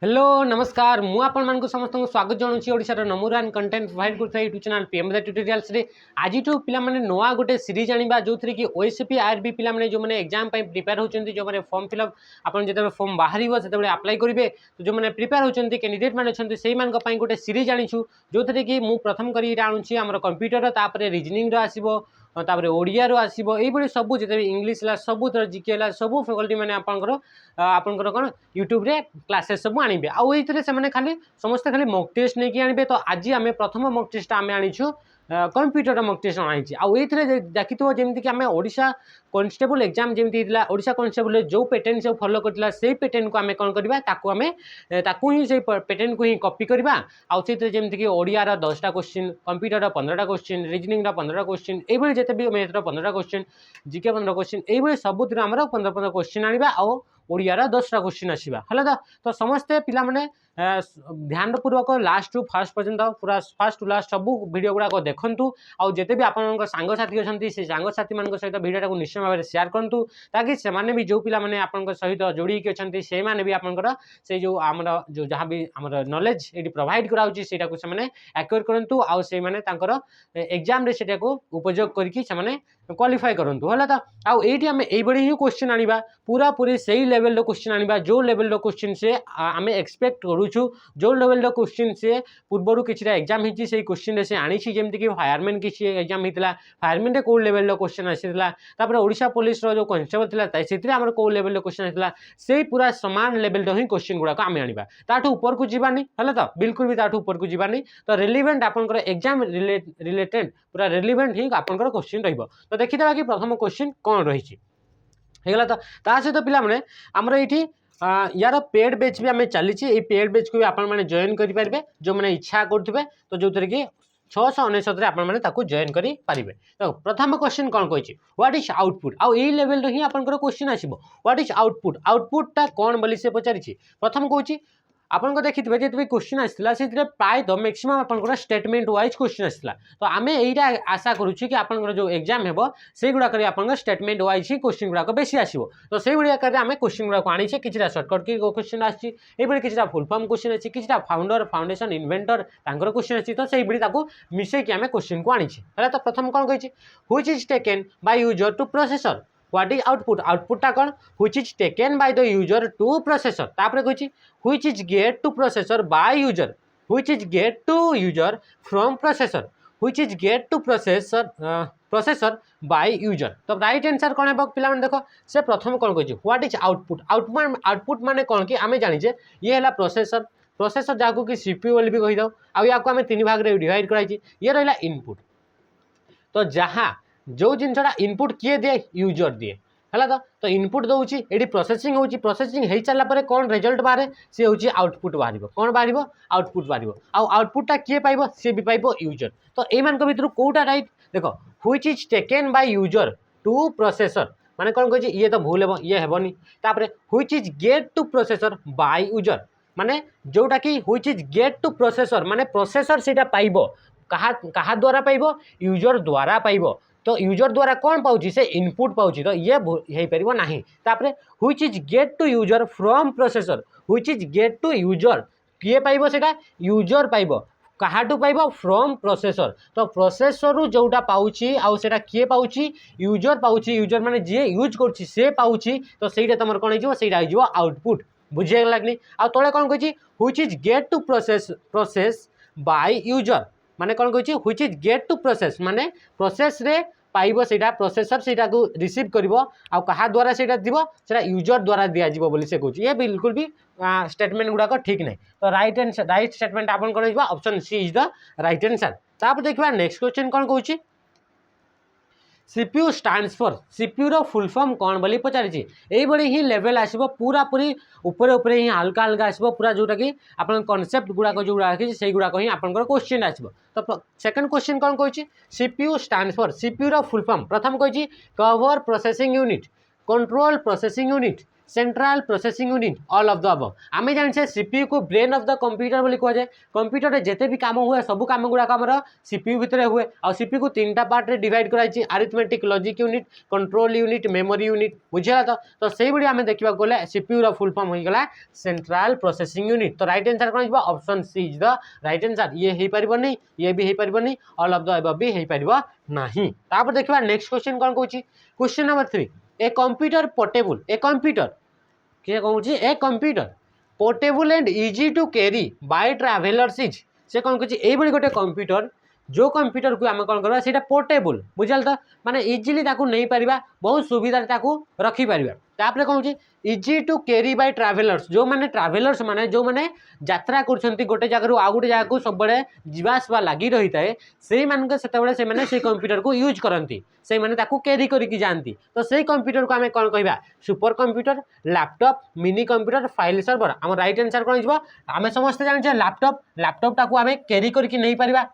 Hello नमस्कार मु आपण मानक समस्त स्वागत जनाऊँ ओडिशार नंबर वन कंटेंट प्रोवाइड करता यूट्यूब चैनल पीएमदा ट्यूटोरियल्स रे आज पिला माने नवा गोटे सीरीज आनिबा जो थी कि ओएसपी आरबी पिला माने जो माने एग्जाम पे प्रिपेयर होचंती जो माने फॉर्म फिलअप आपण जेते फॉर्म बाहरिबो सेते अप्लाई करिवे तो जो माने प्रिपेयर होचंती कैंडिडेट माने छंती सेही मानक पई गोटे सीरीज आनिछु जो थी कि मु प्रथम करी आनुछि हमर कंप्यूटर तापर रीजनिंग रो आसीबो तापर ओडिया रो आसीबो एई बडी सब जेते इंग्लिश ला सब तर जीके ला सब फैकल्टी माने आपनकर कोन यूट्यूब रे क्लासेस सब आनिबे आ ओइतरे से माने खाली समस्त खाली मॉक टेस्ट नै कि आनिबे तो आज आमे प्रथम मॉक टेस्ट आमे आनिछु कंप्यूटर मॉक टेस्ट आनिछि आ ओइतरे देखितो जेमति कि आमे ओडिशा कांस्टेबल एग्जाम जेमति हितला ओडिशा कांस्टेबल जो पैटर्न से फॉलो करथिला सेही पैटर्न को आमे कोन करबा ताकू ही सेही पैटर्न को ही कॉपी करबा आ सेते जेमति कि ओडिया रा 10 टा क्वेश्चन कंप्यूटर रा 15 टा क्वेश्चन रीजनिंग रा 15 टा क्वेश्चन एई बळे जेते भी मैथ रा 15 टा क्वेश्चन जीके 15 क्वेश्चन एई बळे सबुतिर हमर 15 क्वेश्चन आनिबा आ ओडिया रा 10 टा क्वेश्चन आसीबा हला तो समस्ते पिला माने ध्यान पूर्वक लास्ट टू फास्ट पर्यंत पूरा फास्ट टू लास्ट सब वीडियो गुड़ा देखु आउ जिते भी आपन सांग साथी अच्छा से सांग साथी मान सहित वीडियो को निश्चय भाव में शेयर करूँ ताकि से भी जो पिला माने आपन सहित जोड़ी अच्छा से माने भी आपनकर से जो आमर जो जहाँ भी आमर नॉलेज ये प्रोवाइड कराऊँगी से एक्वायर करूँ आउ से माने तांकर एग्जाम रे सेटा को उपयोग करके क्वालिफाई करूँ है तो आउ ये आम यही ही क्वेश्चन आनिबा पूरा पूरी सही लेवल क्वेश्चन आनिबा जो लेवल क्वेश्चन से आम एक्सपेक्ट करूँ जो लेवल क्वेश्चन से पूर्वर किसी एग्जाम होती से क्वेश्चन से आनी जमीक कि फायरमैन किसी एग्जाम होता फायरमैन कौ लेवल क्वेश्चन आसापर ओडिशा पुलिस जो कन्स्टेबल था से कौ लेवल क्वेश्चन आसाला से पूरा सामान लेवल ही क्वेश्चन गुड़ाक आम आनिबा ताठू ऊपर को जीवानी है तो बिल्कुल भी ताठू ऊपर को जीवानी तो रिलेवेंट आपनकर एग्जाम रिलेटेड पूरा रिलेवेंट ही आपनकर क्वेश्चन रहिबो तो देखिदेबा कि प्रथम क्वेश्चन कौन रही है तो ता सहित पिला माने हमर एठी यार पेड बैच भी आम चली पेड बैच को भी आपण मैंने जॉइन करेंगे जो मैंने इच्छा करेंगे तो जो थी कि 699 आपण जॉइन करेंगे तो प्रथम क्वेश्चन कौन कही व्हाट इज आउटपुट आउ यही लेवल ही आपंकर क्वेश्चन आसो व्हाट इज आउटपुट आउटपुटा कौन बोली से पचारि प्रथम कहूँ आपन को देखिए जिते भी क्वेश्चन आसाला से प्राय तो मैक्सिमम आपंकर स्टेटमेंट वाइज क्वेश्चन आसाला तो आम यही आशा करुच्छे कि आपंकर जो एग्जाम हे से गुड़ाक आप स्टेटमेंट वाइज ही क्वेश्चन गुड़ाक बेसी आसो तो से गुड़ाक आम क्वेश्चन गुड़ाक आनी कि सर्टकट की क्वेश्चन आसी कि फुल फॉर्म क्वेश्चन अच्छी कि फाउंडर फाउंडेशन इन्वेंटर तांकर क्वेश्चन अच्छी तो से मिसेक आम क्वेश्चन को आनी है तो प्रथम कौन कही which is taken by user to processor what is output आउटपुटा कौन which is taken by the user to processor तापर कही which is get to processor by user which is get to user from processor which is get to processor by user तो right answer कौन है पिला देख से प्रथम कौन कही व्हाट इज आउटपुट आउटपुट माने कौन कि आम जाने ये है प्रोसेसर प्रोसेसर जहाँ कि सीपीयू भी कही दो आउ या आम 3 भाग में डिवाइड कराई ये रहा इनपुट तो जहाँ जो जिनसा इनपुट किए दिए यूजर दिए है तो इनपुट दूसरी ये प्रोसेसिंग होची प्रोसेसिंग हो सारापर कौन रिजल्ट बाहर सी हूँ आउटपुट बाहर कौन बाहर आउटपुट बाहर आउटपुटा किए पाइब सी भी पाइब यूजर तो मान भर कौटा राइट देख which is taken by user to processor माने कौन कही ये तो भूल हे ये हेबनी तापर which is get to processor by user माने जोटा कि which is get to processor माने प्रोसेसर से पाइब कहा द्वारा पाइब यूजर द्वारा पाइब तो यूजर द्वारा कौन पाउची से इनपुट पाउची तो ये हो पारिबो नाही तापरे which is get to user from processor which is get to user किए पाइबो सेटा यूजर पाइबो कहाटू पाइब फ्रॉम प्रोसेसर तो प्रोसेसर रु जोटा पाउची आउ सेटा किए पाउची यूजर माने जे यूज करछि से पाउची तो सेटा तमर कोन हिजो सेटा हिजो आउटपुट बुझे लागनी आ तळे कोन कहिछि which is get to process by user माने कौन कही which is get to process माने प्रोसेस रे पाइब सेटा प्रोसेसर सेटा को रिसीव करिवो आ कहा द्वारा सेटा दिबो सेटा यूजर द्वारा दिया जिवो बोली से कहूँ ये बिल्कुल भी स्टेटमेंट गुड़ाक ठीक नहीं तो राइट स्टेटमेंट आपन कोन हिजो option C is the right answer तापर देखबा नेक्स्ट क्वेश्चन कौन कहूँ सीपीयू स्टैंड्स फॉर सीपीयू रो फुल फॉर्म कौन बोली पचारि यही ही लेवल आसो पूरा पूरी ऊपर ऊपर ही हल्का हल्का आसो पूरा जोटा कि आप कॉन्सेप्ट गुड़ाक जो रखी से गुड़ाक ही आप क्वेश्चन आसो तो सेकंड क्वेश्चन कौन कही सीपीयू स्टैंड्स फॉर सीपीयू रो फुल फॉर्म प्रथम कही cover processing unit control processing unit central processing unit all of the above आम जाने सीपीयू को ब्रेन ऑफ द कंप्यूटर बोली कह जाए कंप्यूटर में जिते भी काम हुए सब काम गुड़ाक आम सीपीयू भितर हुए आ सीपीयू को 3टा पार्ट रे डिवाइड कराई arithmetic logic unit control unit memory unit बुझेगा तो से भाई आम देखा गले सीपीयू रो फुल फॉर्म होगा सेंट्रल प्रोसेसिंग यूनिट तो राइट आंसर कौन option C is the right answer ये हो पारनी ये भी हो पारनी ऑल ऑफ द अबव भी हो पार नहीं तापर देखा नेक्स्ट क्वेश्चन कौन कौन question number 3 a computer portable a computer किए कौन a computer portable and easy to carry by travellers is से कौन कह ये गोटे कंप्यूटर जो कंप्यूटर को आम कौन करवा से पोर्टेबल बुझल तो माने इजिली नहीं पार बहुत सुविधा रखिपर तापर कौन easy to carry by travellers जो मैंने ट्रावेलर्स माने जो मैंने यात्रा कर गोटे जगह आउ गोटे जगह सब जावासवा लगी रही है से कंप्यूटर को यूज करती से मैंने कैरी करके जाती तो से कंप्यूटर को आम कौन कह super computer laptop mini computer file server आम राइट आंसर कौन आम समस्ते जाने लैपटॉप लैपटॉपटा को आम कैरी करके नहीं पारिबा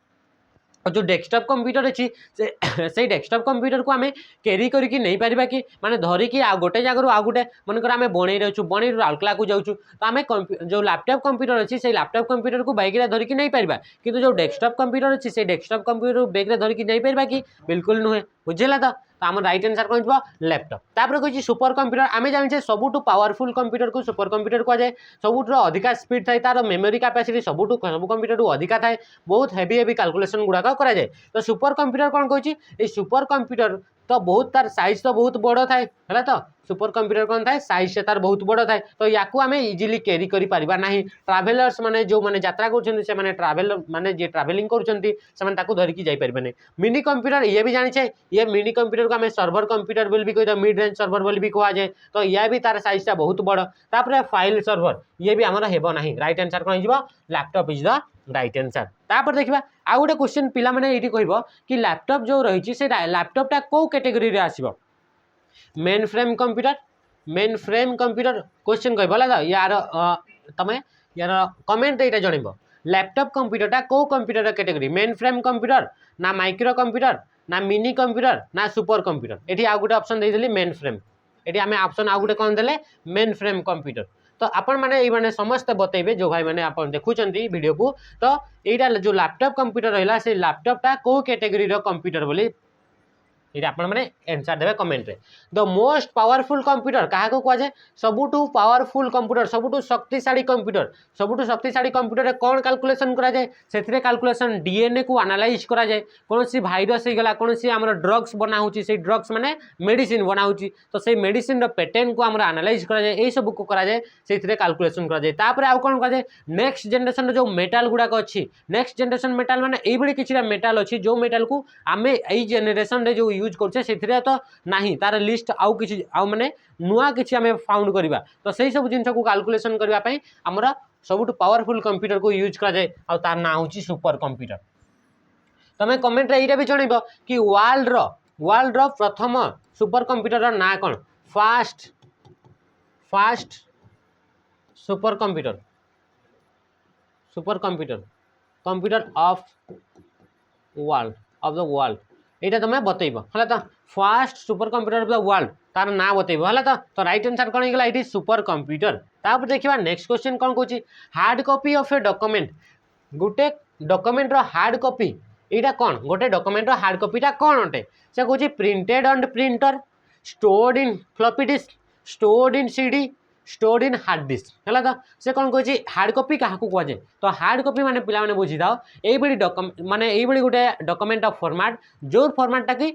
और जो डेस्कटॉप कंप्यूटर अच्छी से डेस्कटॉप कंप्यूटर को आम कैरी करके नहीं पारिबा कि माने धरिकी आ गोटे जगह आ गोटे मनकर आम बणई रहूँ बणई राउरकेला को जाऊँ तो आम जो लैपटॉप कंप्यूटर अच्छी से लैपटॉप कंप्यूटर को बैग धरिकी नहीं पारिबा किंतु जो डेस्कटॉप कंप्यूटर अच्छी से डेस्कटॉप कंप्यूटर बैग धरिकी नहीं पारिबा कि बिल्कुल नुहे बुझेगा तो आम राइट आंसर कौन लैपटॉप तापर कही सुपर कंप्यूटर आम जाने सबुठ पावरफुल कंप्यूटर को सुपर कंप्यूटर कहुए सबुठ अधिका स्पीड थाए तार मेमोरी कैपेसिटी सब कंप्यूटर अधिका थाए बहुत हेवी हेवी कैलकुलेशन गुड़ाक कराए तो सुपर कंप्यूटर कौन कह सुपर कंप्यूटर तो बहुत तार साइज तो बहुत बड़ थाए है तो सुपर कंप्यूटर कौन थाए साइज से तार बहुत बड़ थाए तो या आम इजिली कैरी करि पारिबा नहीं ट्रावेलर्स माने जो माने यात्रा कर ट्रावेल माने जे ट्रावेलिंग कर धरिकी जाई परिबे नहीं मिनी कंप्यूटर ये भी जानी ये मिनी कंप्यूटर को आम सर्वर कंप्यूटर बोली भी कही मिड रेंज सर्वर बोली भी कह जाए तो यह भी तार साइजटा बहुत बड़ तापर फाइल सर्वर ये भी आमर हेब नहीं राइट आंसर कौन हो laptop is the right answer तापर देखा आउ गोटे क्वेश्चन पिला माने ये कह कि लैपटॉप जो रही लैपटॉपटा कौ कैटेगरी आसो मेन फ्रेम कंप्यूटर क्वेश्चन कह यार तुम यार कमेंट ये जन लैपटॉप कंप्यूटरटा कौ computer category main frame computer ना माइक्रो कंप्यूटर ना मिनी कंप्यूटर ना सुपर कंप्यूटर ये आउ गोटे ऑप्शन देदेली मेन फ्रेम ये आम ऑप्शन आउ गोटे कौन देले मेन फ्रेम कंप्यूटर तो आपण मैंने ये समस्ते बतेबे जो भाई मैंने आप देखुं वीडियो को तो यहाँ जो लैपटॉप कंप्यूटर रहा से लैपटॉपटा कौ कैटेगरी कंप्यूटर बोली ये आपण मैंने आंसर देवे कमेंट रे द मोस्ट पावरफुल कंप्यूटर क्या कहुए सबुठ पावरफुल कंप्यूटर सबुठ शक्तिशाली कंप्यूटर रे कौन कैलकुलेशन करा जाए से कैलकुलेशन डीएनए को एनालाइज करा जाए कौन सी भाइरस हो गला कौन सी आमर ड्रग्स बना होची से ड्रग्स माने मेडिसिन बना होची तो से मेडिसिन रो पैटर्न को आमर एनालाइज करा जाए यही सब को करा जाए से कैलकुलेशन करा जाए तापर आउ कौन करा जाए नेक्स्ट जनरेशन जो मेटाल गुड़ाक अच्छी नेक्स्ट जनरेशन मेटाल माने एई किसी मेटाल अच्छी जो मेटाल को आम एई जनरेशन रे जो यूज कर तो नहीं तार लिस्ट आउ किसी आउ माने नुआ किसी आम फाउंड करवा तो सही सब जिन को कैलकुलेशन करने आमर सबुठ पावरफुल कंप्यूटर को यूज करा जाए आ तार ना हूँ सुपर कंप्यूटर तुम कमेंट ये भी जनइब कि वर्ल्ड रो प्रथम सुपर कंप्यूटर ना कौन fast super computer of the world ये तुम बतेब है तो fast super computer of the world तार ना बतेब है तो राइट आंसर कौन होगा ये सुपर कंप्यूटर तापर देखा नेक्स्ट क्वेश्चन कौन कौन hard copy of a document गोटे डॉक्यूमेंट रो हार्ड कॉपी यहाँ कौन गोटे डॉक्यूमेंट रो हार्ड कॉपीटा कौन अटे से कौन printed on printer stored in floppy disk stored in CD stored in hard disk है तो से कौन कह हार्ड कॉपी क्या कहुए तो हार्ड कॉपी माने पिला माने बुझी दाओ ये माने ये गोटे डॉक्यूमेंट ऑफ फॉर्मेट जो फॉर्मेटटा कि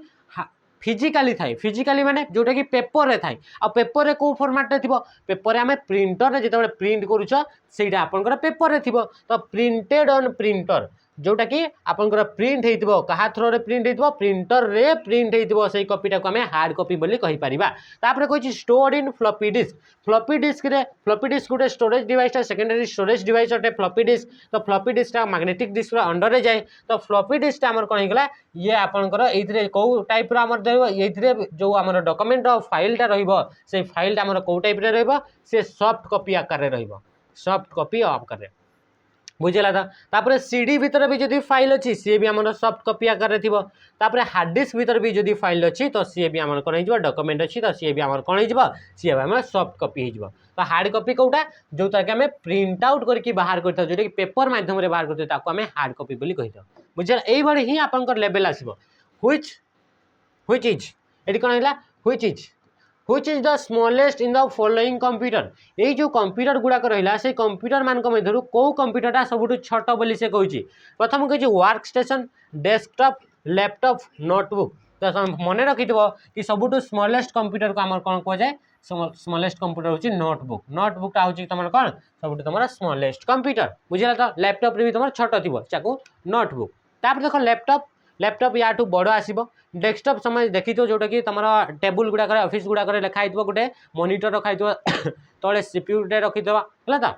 फिजिकाली थाए फिजिकाली माने जोटा कि पेपर रे थाए आ पेपर रे को फॉर्मेट रे थिबो पेपर रे हमें प्रिंटर रे जेते प्रिंट करूछ सेटा आपनकर पेपर रे थिबो तो प्रिंटेड ऑन प्रिंटर जोटा कि आपनकर प्रिंट हेतिबो कहा थ्रो रे प्रिंट हेतिबो प्रिंटर रे प्रिंट हेतिबो सेही कॉपीटा को हमें हार्ड कॉपी बोली कहि परिबा तापर कहछि स्टोर्ड इन फ्लॉपी डिस्क रे फ्लॉपी डिस्क गोटे storage device secondary storage device अटे फ्लॉपी डिस्क तो floppy disk magnetic disk under रे जाए तो फ्लॉपी डिस्क आमर कौन होगा ये आपनकर एइथरे को टाइप रो आमर देबो एइथरे जो आमर डॉक्यूमेंट फाइलटा रहइबो से फाइलटा आमर को टाइप रे रहइबो से सॉफ्ट कॉपी आकार रे रहइबो सॉफ्ट कॉपी आकार रे बुझेगा तो तापर सीडी भितर भी जदि फाइल अच्छी सी भी आम सॉफ्ट कॉपी आकार थी तापर हार्ड डिस्क भितर भी जदि फाइल अच्छी तो सी भी आम कौन हो डॉक्यूमेंट अच्छी तो सी भी आम कौन हो सी आम सॉफ्ट कॉपी हो तो हार्ड कॉपी कौटा जो कि आम प्रिंट आउट करके बाहर करता जोटा कि पेपर माध्यम बाहर करते आम हार्ड कॉपी बोली कही बुझे यही ही आप लेवल आसो व्हिच इज ये कौन है which is the smallest in the following computer ये जो कंप्यूटर गुड़ाक रहा से कंप्यूटर मान मध्य कौ कंप्यूटरटा सब छोट बोली से कहूँ प्रथम कही work station desktop laptop notebook तो मन रखि कि सबुठ स्मॉलेस्ट कंप्यूटर को आम कौन कह जाए स्मॉलेस्ट कंप्यूटर हूँ नोटबुकटा हूँ तुम कौन सब तुम स्मॉलेस्ट कंप्यूटर बुझे तो लैपटॉप भी तुम छोट थी चाकू नोटबुक तापर देख लैपटॉप या बड़ आसो डेस्कटॉप समय देखी जोटा कि तुम टेबुल गुड़ाक ऑफिस गुड़ाक लिखाई गोटे मॉनिटर रखाई तले सीपीयू रखीद है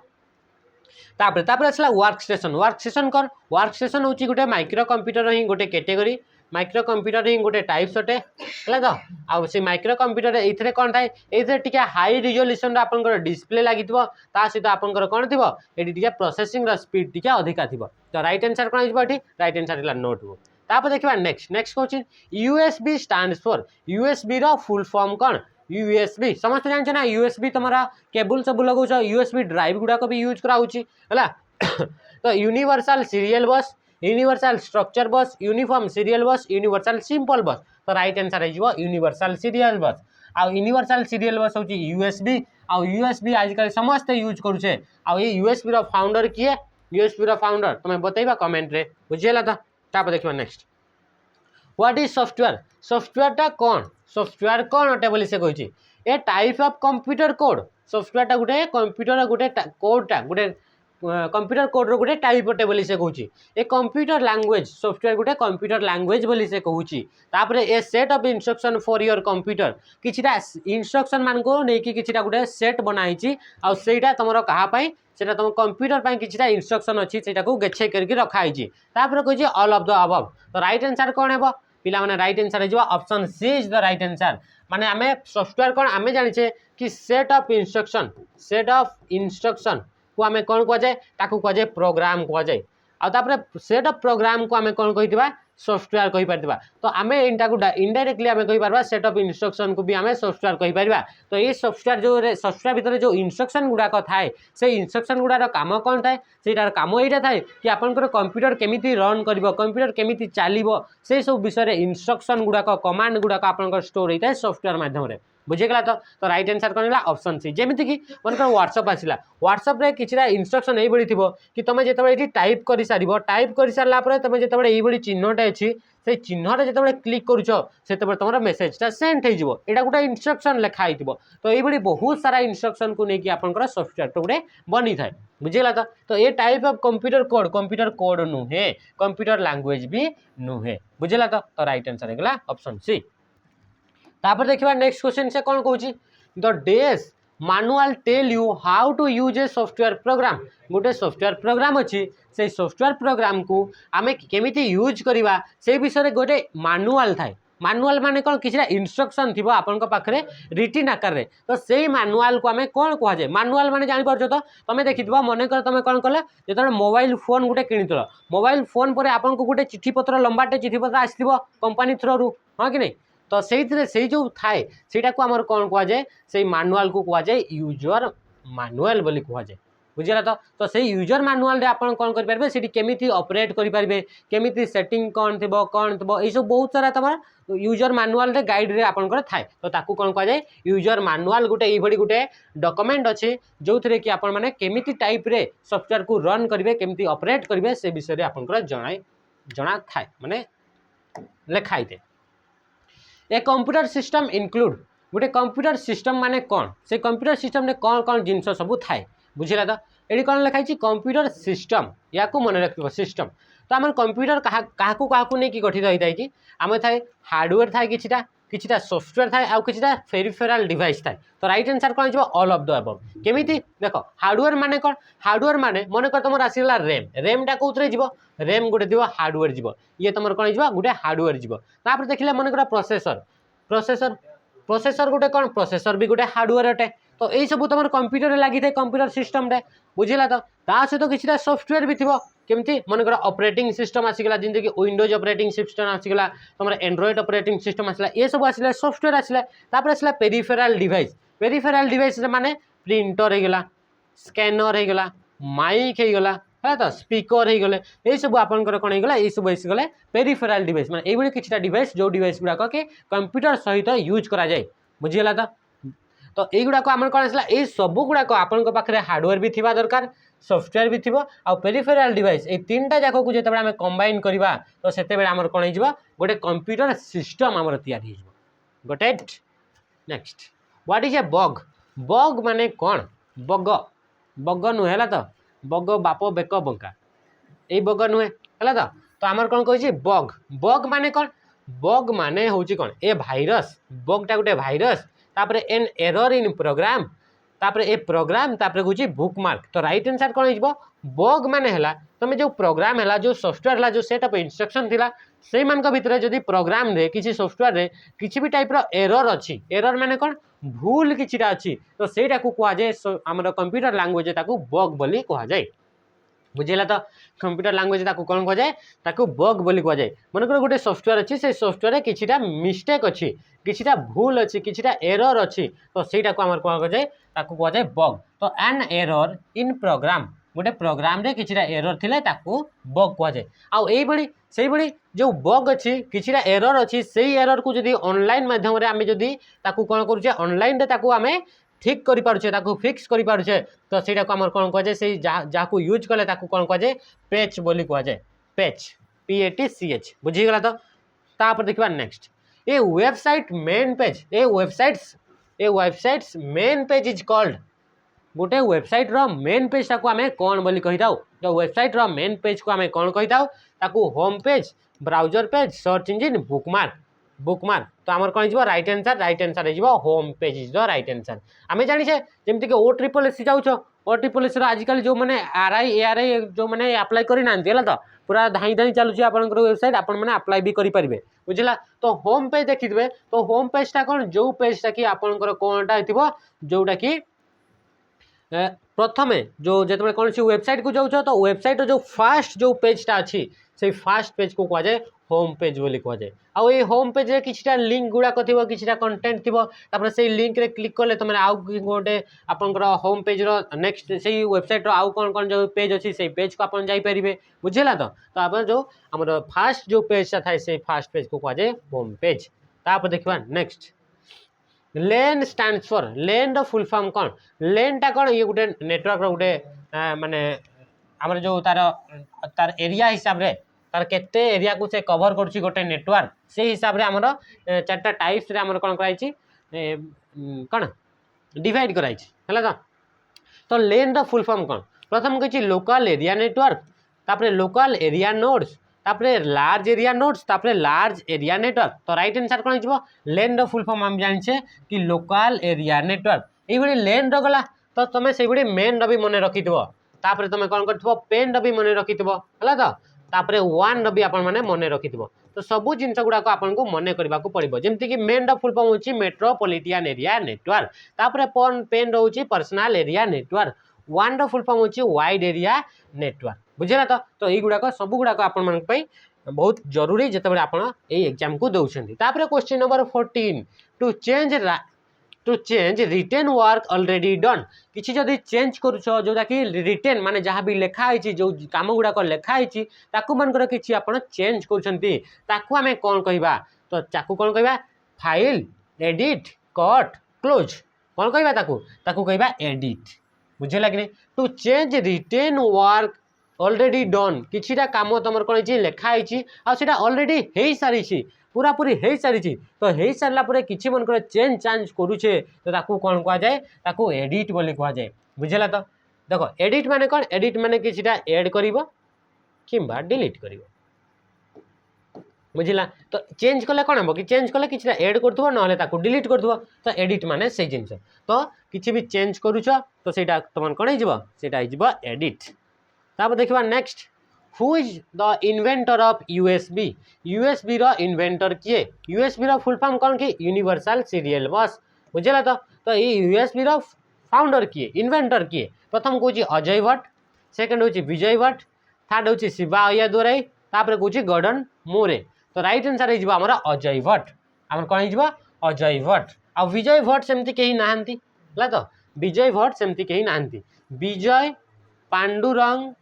तापर आसला वर्क स्टेशन कौन वर्क स्टेशन हूँ गोटे माइक्रो कंप्यूटर ही गोटे कैटेगरी माइक्रो कंप्यूटर ही गोटे टाइप्स अटे है तो आउ से माइक्रो कंप्यूटर ये कौन थाए ये टी हाई रिजोल्यूशन आप डिस्प्ले लगी सहित आपंकर कौन थी ये प्रोसेसिंग स्पीड टी अधिका थी तो राइट आंसर कौन हो राइट आंसर है नोटबुक तापर देखा नेक्स्ट कौन यूएसबी स्टैंड्स फॉर यूएसबी रो फुल फॉर्म कौन यूएसबी समस्त जानते ना यूएसबी तुम केबुल सब लगौछ यूएसबी ड्राइव गुड़ाक भी यूज कराऊँगी है तो universal serial bus universal structure bus uniform serial bus universal simple bus तो राइट आंसर हो यूनिवर्सल सीरियल बस आउ यूनिवर्सल सीरियल बस हूँ यूएसबी आउ यूएसबी आजिकल समस्ते यूज करुचे आउ ये यूएसबी रो फाउंडर किए यूएसबी रो फाउंडर तुम्हें बतैबा कमेंट रे बुझेला तो तापर देखिए नेक्स्ट व्हाट इज सॉफ्टवेयर कौन अटे बोली से कही a type of computer code software गोटे कंप्यूटर गोटे कोडटा गोटे कंप्यूटर कोड रो गोटे टाइप अटे बोली से कहूँ ए कंप्यूटर लैंग्वेज सॉफ्टवेयर गोटे कंप्यूटर लैंग्वेज बोली से कहूँ तापर a set of instruction for your computer किछिटा इंस्ट्रक्शन मान को लेकिन किछिटा गोटे सेट बनाई आउ सेटा तुम कहापाई सेटा तुम कंप्यूटर पर किछिटा इंस्ट्रक्शन अच्छी से गेछे करके रखाई तापर कही ऑल ऑफ द अबव तो राइट आंसर कौन है पिला माने राइट आंसर हो option C is the right answer माने आमे सॉफ्टवेयर कौन आमे जानिछे कि सेट ऑफ इंस्ट्रक्शन को आमे कौन कह जाए ताकू कह जाए प्रोग्राम कह जाए आउे सेट ऑफ प्रोग्राम को आमे कौन कही सॉफ्टवेयर कही पार तो आमे इनटा इनडायरेक्टली आमे कही पारबा सेट ऑफ इंस्ट्रक्शन को भी आमे सॉफ्टवेयर कही पारबा तो ये सॉफ्टवेयर भितर जो इंस्ट्रक्शन गुड़ाक थाए से इंस्ट्रक्शन गुड़ार काम कौन थाए सेटार काम यहाँ थाए कि आपंकर कंप्यूटर केमिति रन कर कंप्यूटर केमिति चलो से सब विषय इंस्ट्रक्शन गुड़ाक कमांड गुड़ाक आपंकर स्टोर होता है सॉफ्टवेयर माध्यम बुझेगा तो राइट आंसर कौन है ऑप्शन सी जमीती कि मनकर व्हाट्सअप आसला व्हाट्सअप रे किछिटा इंस्ट्रक्शन यही थी कि तुम जो ये टाइप कर सारापर तुम जो ये चिन्हटे अच्छी से चिन्हटा जो क्लिक करुच से तुम मेसेजटा सेंड हो यहाँ गोटे इंस्ट्रक्शन लिखाई तो ये बहुत सारा इंस्ट्रक्शन को लेकिन आपंकर सॉफ्टवेयर तो गोटे बनी थाए बुझेगा तो ये टाइप ऑफ कंप्यूटर कोड नुहे कंप्यूटर लैंग्वेज भी नुहे बुझेगा तो राइट आंसर है ऑप्शन सी तापर देखा नेक्स्ट क्वेश्चन से कौन कहूँ the days manual tell you how to use a software program गोटे सॉफ्टवेयर प्रोग्राम अच्छी से सॉफ्टवेयर प्रोग्राम को आम केमिति यूज करवा से विषय गोटे मैनुअल थाए मैनुअल माने कौन किसी इंस्ट्रक्शन थी आपण पाखे रिटिन आकार रे तो से मैनुअल को आम कौन कह जाए मैनुअल माने जानी पारछ तो तुम देखी मन कर तुम कौन कल जो मोबाइल फोन गोटे किनिल मोबाइल फोन पर आपन को गोटे चिठी पत्र लंबाटे चिठी पत्र आसो कंपानी थ्रू हाँ कि नहीं तो से जो थाए सेटा को आमर कौन कह जाए से मैनुअल को कह जाए यूजर मैनुअल बोली कह जाए बुझेगा तो से यूजर मैनुअल आप कौन करेंगे से केमिति ऑपरेट करेंगे केमिति सेटिंग कौन थी ये सब बहुत सारा तुम यूजर मैनुअल रे गाइड रे आपंकर थाए तो ताकू कौन कह जाए यूजर मैनुअल गोटे ये गोटे डॉक्यूमेंट अच्छे जो थे कि आपण मैंने केमिति टाइप रे सॉफ्टवेयर को रन करेंगे केमिति ऑपरेट करेंगे से विषय आपंकर जना थाए माने लिखाई थे ए कंप्यूटर सिस्टम इनक्लूड गोटे कंप्यूटर सिस्टम माने कौन से कंप्यूटर सिस्टम में कौन कौन जिनस सब थाए बुझेगा तो ये कौन लिखाई कंप्यूटर सिस्टम या मन रख सिस्टम तो आम कंप्यूटर क्या नहीं कि गठित होता है कि आम थाए हार्डवेयर थाए किछिटा सॉफ्टवेयर थाए आउ किछिटा पेरिफेराल डिवाइस थाए तो राइट आंसर कौन हो ऑल ऑफ द अबव केमिति देख हार्डवेयर माने कौन हार्डवेयर माने मन कर तुम आसला रेमटा कौन जीव रेम गोटे जीव हार्डवेयर जीव ये तुम कौन हो गोटे हार्डवेयर जीव देखिए मन कर प्रोसेसर गोटे कौन प्रोसेसर भी गोटे हार्डवेयर अटे तो यही सब तुम कंप्यूटर लगी थे कंप्यूटर सिस्टम रे बुझिला तो ता सहित किसी सॉफ्टवेयर भी थी केमती मनकर ऑपरेटिंग सिस्टम आसीगला जमी कि विंडोज ऑपरेटिंग सिस्टम आसीगला तुम एंड्रॉइड ऑपरेटिंग सिस्टम आसला ये सब आसला सॉफ्टवेयर आसला तापर आसला पेरिफेराल डिवाइस माने प्रिंटर हो गला स्कैनर हो गला माइक हो गला है तो स्पीकर हो गले ये सब आपंकर कौन होगा ये सब गले पेरिफेराल डिवाइस माने ये किसी डिवाइस जो डिवाइस गुड़ाक के कंप्यूटर सहित यूज करा जाए बुझीगला तो युवाक आम कौन आसला ये सब गुड़ाक आपण पाखे हार्डवेयर भी थिबा दरकार सॉफ्टवेयर भी थिबो आ पेरिफेराल डिवाइस ये तीनटा जाक को जो आम कंबाइन करवा तो से आमर कौन हो गोटे कंप्यूटर सिस्टम आमर तैयारी गोटे next what is a bug bug माने कौन बग बग नुहे है तो बग बाप बेक बंका यही बग नुहे है तो आमर कौन कही बग बग माने कौन बग माने हूँ कौन ए भाइरस बगटा गोटे भाइरस तापर एन एरर इन प्रोग्राम तापर ए प्रोग्राम तापर हूँ बुकमार्क तो राइट आंसर कौन हो बग माने है तुम जो प्रोग्राम है जो सॉफ्टवेयर है जो सेट ऑफ इंस्ट्रक्शन थिला से भितर जदि प्रोग्राम रे किसी सॉफ्टवेयर रे किसी भी टाइप एरर अच्छी एरर माने कौन भूल किसी अच्छी तो सहीटा को कहुए आम कंप्यूटर लैंग्वेज बग बोली कहुए बुझेगा तो कंप्यूटर लैंग्वेज कौन कहुए बग बोली कहुए मनकर गोटे सॉफ्टवेयर अच्छी से सॉफ्टवेयर किसीटा मिस्टेक अच्छी किसीटा भूल अच्छी किसीटा एरर अच्छी तो सहीटा को आम कौन कहुए बग तो एन एरर इन प्रोग्राम गोटे प्रोग्राम रे किछिटा एरर थिले ताकू बग कहुए आई से जो बग अच्छी किछिटा एरर अच्छी से एरर को जदि ऑनलाइन माध्यम रे आमे जदि ताकू कौन करुचे ऑनलाइन रे ताकू आमे ठीक करि पारुछे ताकू फिक्स करि पारुछे तो सेटा को हमर कौन कहुए से जाकू यूज कले ताकू कौन कहुए पैच बोली कहुए पैच PATCH बुझीगला तो तापर देखबा next A website main page A websites main page is called गोटे वेबसाइट रो मेन पेज ताकू आमे कौन बोली कहि दाउ तो वेबसाइट रो मेन पेज को आमे कौन कहि दाउ ताकू home page browser page search engine bookmark तो आमर कौन हो राइट आंसर हो home page is the right answer आम जाचे जमीक OSSC जाऊँ OSSC आजिकल जो मैंने RI ARI जो मैंने अप्लाई करना तो पूरा धाई धाई चलुची आप वेबसाइट आपने अप्लाई भी करेंगे बुझला तो होम पेज देखिए तो होम पेजटा कौन जो पेजटा कि आपंकर कौनटा हो जोटा कि प्रथमे जो जिते कौन सी वेबसाइट को जाऊँ तो वेबसाइट जो फास्ट जो पेजटा अच्छी से फास्ट पेज को कहुए होम पेज बोली कहुए आउ ये होम पेज रे किछिटा लिंक गुड़ाक थी किछिटा कंटेंट थी तापर से लिंक रे क्लिक कले तुम आउ गोटे आपंकर होम पेज रो नेक्स्ट से वेबसाइट रो आउ कौन कौन जो पेज अच्छी से पेज को आप जाइपारे बुझेगा तो आप जो आम फास्ट जो पेजटा थाए से फास्ट पेज को कहुए होम पेज तापर देखा next LAN stands for LAN रो फुल फॉर्म कौन लेनटा कौन ये गोटे नेटवर्क रो गोटे माने आमर जो तार एरिया हिसाब रे तार केते एरिया को से कवर करछि गोटे नेटवर्क से हिसाब रे हमर चारटा टाइप्स रे हमर कोन कराइछि कोन डिवाइड कराइछि हला तो लेन रो फुल फॉर्म कौन प्रथम कहिछि लोकल एरिया नेटवर्क तापरे लोकल एरिया नोड्स तापरे लार्ज एरिया नोड्स तापरे लार्ज एरिया नेटवर्क तो राइट आंसर कौन हो लेन रो फुल फॉर्म हम जानिछे कि लोकल एरिया नेटवर्क ये लेन रो गला तो तुम से मेन रो भी मन रखिथबो तापरे तुम कौन करथबो पेन रो भी मन रखिथबो हला तो तापरे वन रो भी आपण माने मन रखिथबो तो सबू जिनस गुड़ाक आपन को मन करबा को पड़िबो जेमति कि मेन रो फुल फॉर्म होची मेट्रोपॉलिटन एरिया नेटवर्क तापरे पेन रो होची personal area network one row full form होची वाइड एरिया नेटवर्क बुझेला तो यही गुड़ाक सब गुड़ाक आपण मन पई बहुत जरूरी जेतेबेले आपण ए एग्जाम को दउछंती तापरे question number 14 to change written work already done किसी जदि चेंज करूछ जोटा कि रिटेन माने जहाँ भी लिखाई जो काम गुड़ाक लिखाई ताकू मनकर किसी आपण चेंज करूछंती ताकू आमे कौन कहबा तो ताकू कौन कहबा फाइल एडिट कट क्लोज कौन कहबा ताकू कहबा एडिट बुझेला कि to change written work already done किछिटा काम तुम कौन लिखाई आटा ऑलरेडी हो सारी पूरा पूरी हो सारी तो हो सारापर किसी मनकर चेंज चांज करुचे तो ताकू कौन कहुए ताकू एडिट बोली कहुए बुझेगा तो देख एडिट माने कौन एडिट माने किछिटा ऐड करिवो किंबा डिलीट करिवो बुझिला तो चेंज कले कौन हम कि चेंज कले किछिटा ऐड करथबो नहले ताकू डिलीट करथबो तो एडिट माने से जिंस तो किछि भी चेंज करूछ तो सेटा तुम कौन हो सेटा हो एडिट तापर देखा next who is the inventor of USB रो इन्वेंटर किए यूएसबी रो फुल फॉर्म कौन कि यूनिवर्सल सीरियल बस बुझेला तो ये यूएसबी रो फाउंडर किए इन्वेंटर किए प्रथम कौन अजय भट्ट सेकेंड हूँ विजय भट्ट थर्ड हूँ शिवा अय्यादुराई तापर कौन गॉर्डन मोरे तो राइट आंसर हो अजय भट्ट आम कौन हो अजय भट्ट आ विजय भट्ट सेमती कहीं नहांती तो विजय भट्ट सेमती कहीं नहांती विजय पांडुरंग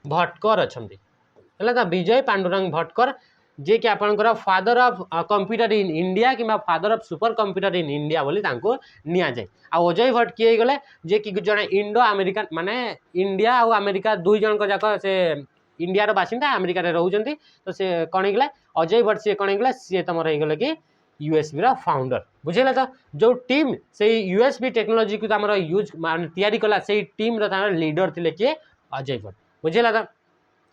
भट्टकर अच्छा तो विजय पांडुरंग भट्टकर जे कि आपनकर father of computer in India कि father of super computer in India बोली नि जाए आ अजय भट्ट किए गले जे कि जड़े इंडो अमेरिकन माने इंडिया और अमेरिका दुई जन जाक से इंडिया बासिंदा अमेरिका रोचंती तो से कौन होगा अजय भट्ट सी कौन होगा सी तुम रहीगले कि यूएसबी रा फाउंडर बुझेगा तो जो टीम से यूएसबी टेक्नोलोजी को आम यूज मान तैयारी कला से टीम लीडर थे किए अजय भट्ट बुझेगा तो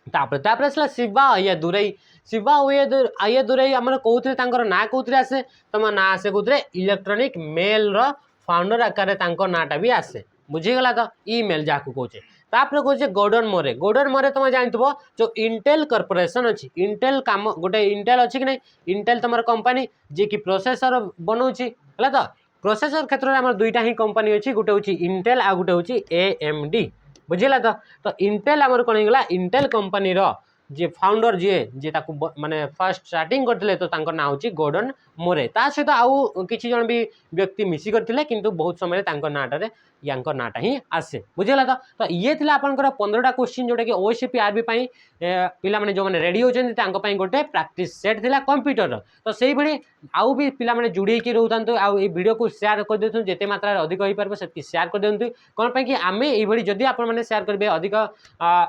तापर आसला शिवा अय्यादुराई आमर कौन ना कौन आसे तुम ना आसे कौन इलेक्ट्रोनिक मेल रो फाउंडर आकार नाटा भी आसे बुझीगला तो ईमेल जहाँ कहे तापर कहे गॉर्डन मोरे तुम जानथो जो इंटेल कॉर्पोरेशन अच्छी इंटेल काम गोटे इंटेल अच्छी कि नहीं इंटेल तुम कंपनी जी कि प्रोसेसर बनाऊँगी है तो प्रोसेसर क्षेत्र में आम दुईटा ही कंपनी अच्छी गोटे हूँ इंटेल आ गोटे हूँ AMD बुझेगा तो इंटेल आमर कौन होगा इंटेल कंपनी रो जे फाउंडर जी ताकू माने फर्स्ट स्टार्टिंग करते तो ना हूँ गॉर्डन मोरे ता सहित आउ किसी जन भी व्यक्ति मिसी करते किंतु बहुत समय नाटारे या नाटा ही आसे बुझेगा तो ये थी आपंकर 15टा क्वेश्चन जोटा कि OSCP आरबी पिला माने जो माने रेडी होती गोटे प्रैक्टिस सेट थिला कंप्यूटर तो सही भाई आउ भी पिला माने जुड़ी की रोता आउ ये वीडियो को शेयर कर देथु जेते मात्रा अधिक हो पार से शेयर कर दिंतु कौन पे कि आमे ये भली जदि आपण माने शेयर करेंगे अधिक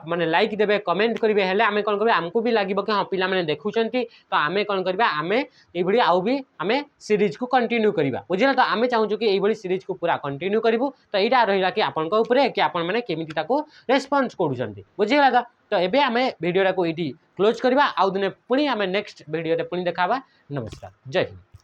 माने लाइक देबे कमेंट करेंगे हेले आमे कौन करेंगे आमको भी लगे कि हाँ पिला माने देखुचंती तो आमे कौन करबा आमे ये भली आउ भी आमे सीरीज को कंटिन्यू करबा बुझिला तो आमे चाहूँ कि ये भली सीरीज को पूरा कंटिन्यू करिवु तो एटा रहिला कि आपन को ऊपर कि आपन माने केमिति ताको रेस्पॉन्स करूचंती बुझिला तो एबे आमे वीडियो को एटी क्लोज करबा आउ दिने पुणी आमे नेक्स्ट वीडियो रे पुणी देखाबा नमस्कार जय हिंद।